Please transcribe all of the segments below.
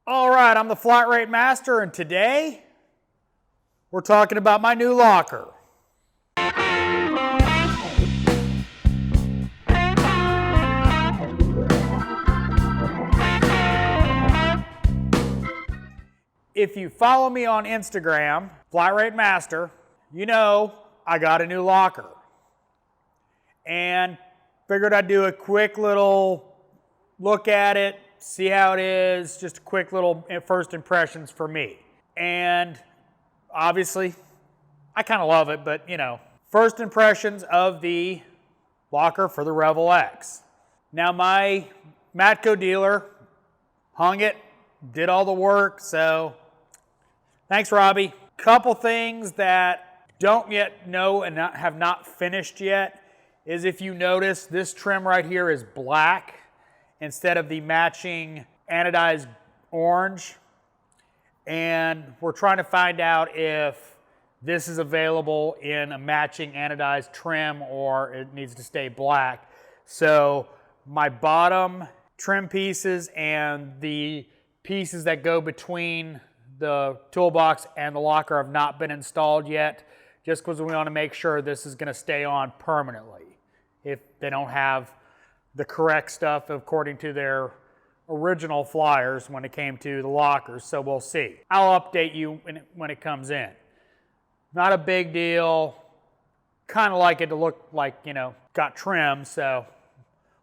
All right, I'm the Flat Rate Master, and today we're talking about my new locker. If you follow me on Instagram, Flat Rate Master, you know I got a new locker. And figured I'd do a quick little look at it, see how it is, just a quick little first impressions for me. And obviously, I kind of love it, but you know, first impressions of the locker for the Revel X. Now my Matco dealer hung it, did all the work, so thanks, Robbie. Couple things that don't yet know and have not finished yet is, if you notice, this trim right here is black instead of the matching anodized orange. And we're trying to find out if this is available in a matching anodized trim or it needs to stay black. So my bottom trim pieces and the pieces that go between the toolbox and the locker have not been installed yet, just because we want to make sure this is going to stay on permanently if they don't have the correct stuff according to their original flyers when it came to the lockers. So we'll see. I'll update you when it comes in. Not a big deal. Kind of like it to look like, you know, got trim, so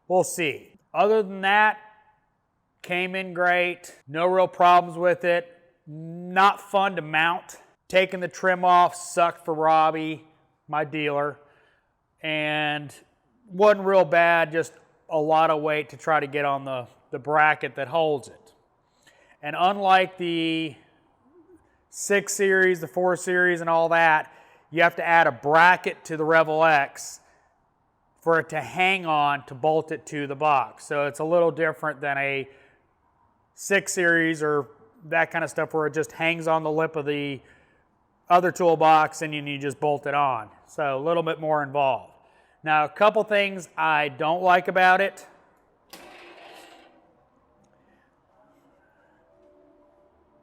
we'll see. Other than that, came in great. No real problems with it. Not fun to mount. Taking the trim off sucked for Robbie, my dealer, and wasn't real bad, just a lot of weight to try to get on the bracket that holds it. And unlike the 6 series, the 4 series and all that, you have to add a bracket to the Revel X for it to hang on to bolt it to the box. So it's a little different than a 6 series or that kind of stuff where it just hangs on the lip of the other toolbox and you just bolt it on. So a little bit more involved. Now, a couple things I don't like about it.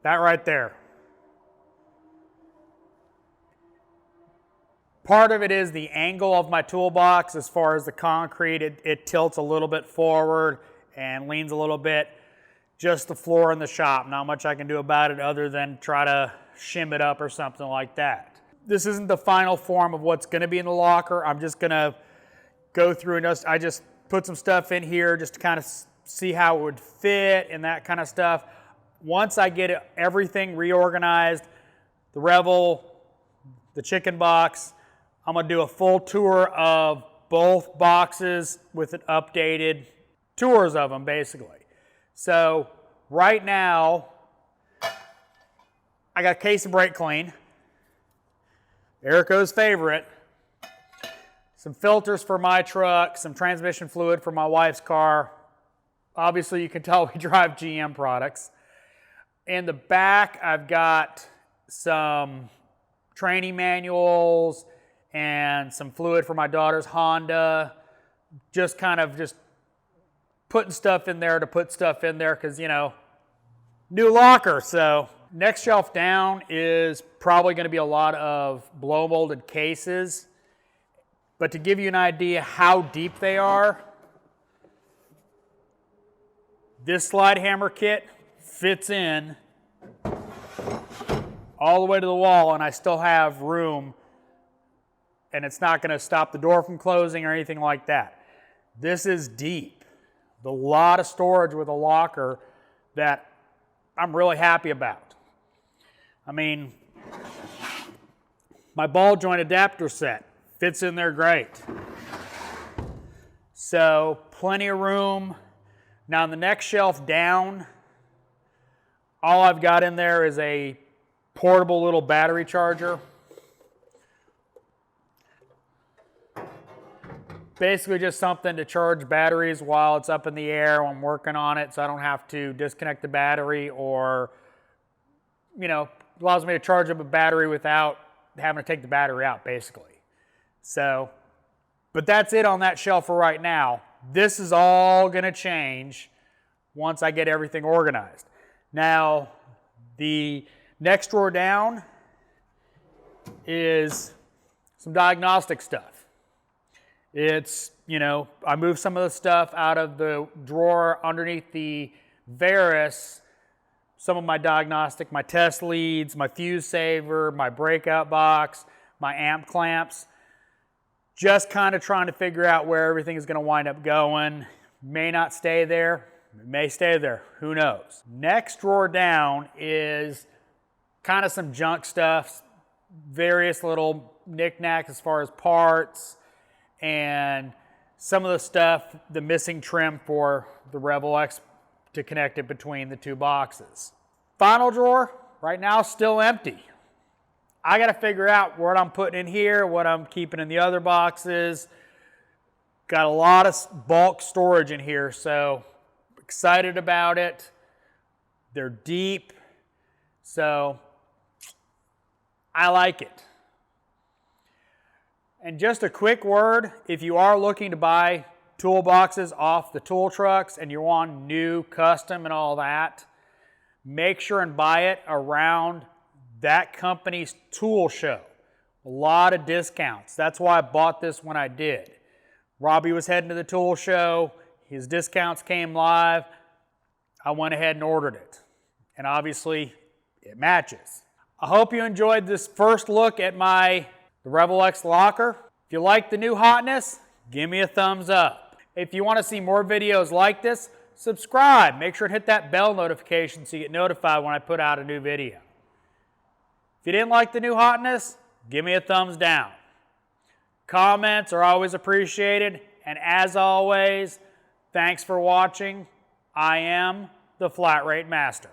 That right there. Part of it is the angle of my toolbox as far as the concrete. It tilts a little bit forward and leans a little bit. Just the floor in the shop. Not much I can do about it other than try to shim it up or something like that. This isn't the final form of what's going to be in the locker. I'm just going to go through and I just put some stuff in here just to kind of see how it would fit and that kind of stuff. Once I get everything reorganized, the Revel, the chicken box, I'm going to do a full tour of both boxes with an updated tours of them, basically. So right now, I got a case of brake clean, Erico's favorite, some filters for my truck, some transmission fluid for my wife's car. Obviously, you can tell we drive GM products. In the back, I've got some training manuals and some fluid for my daughter's Honda. Just putting stuff in there to put stuff in there because, you know, new locker. So next shelf down is probably going to be a lot of blow molded cases. But to give you an idea how deep they are, this slide hammer kit fits in all the way to the wall, and I still have room, and it's not going to stop the door from closing or anything like that. This is deep. A lot of storage with a locker that I'm really happy about. I mean, my ball joint adapter set fits in there great. So plenty of room. Now on the next shelf down, all I've got in there is a portable little battery charger. Basically just something to charge batteries while it's up in the air when I'm working on it, so I don't have to disconnect the battery, or, you know, allows me to charge up a battery without having to take the battery out, basically. So, but that's it on that shelf for right now. This is all going to change once I get everything organized. Now, the next drawer down is some diagnostic stuff. It's, I moved some of the stuff out of the drawer underneath the Varus, some of my diagnostic, my test leads, my fuse saver, my breakout box, my amp clamps. Just kind of trying to figure out where everything is going to wind up going. May not stay there, it may stay there, who knows. Next drawer down is kind of some junk stuff, various little knickknacks as far as parts, and some of the stuff, the missing trim for the Revel X to connect it between the two boxes. Final drawer, right now still empty. I got to figure out what I'm putting in here, what I'm keeping in the other boxes. Got a lot of bulk storage in here, so excited about it. They're deep, so I like it. And just a quick word, if you are looking to buy toolboxes off the tool trucks and you want new, custom and all that, make sure and buy it around that company's tool show. A lot of discounts. That's why I bought this when I did. Robbie was heading to the tool show. His discounts came live. I went ahead and ordered it. And obviously, it matches. I hope you enjoyed this first look at the Revel X locker. If you like the new hotness, give me a thumbs up. If you want to see more videos like this, subscribe. Make sure to hit that bell notification so you get notified when I put out a new video. If you didn't like the new hotness, give me a thumbs down. Comments are always appreciated. And as always, thanks for watching. I am the Flat Rate Master.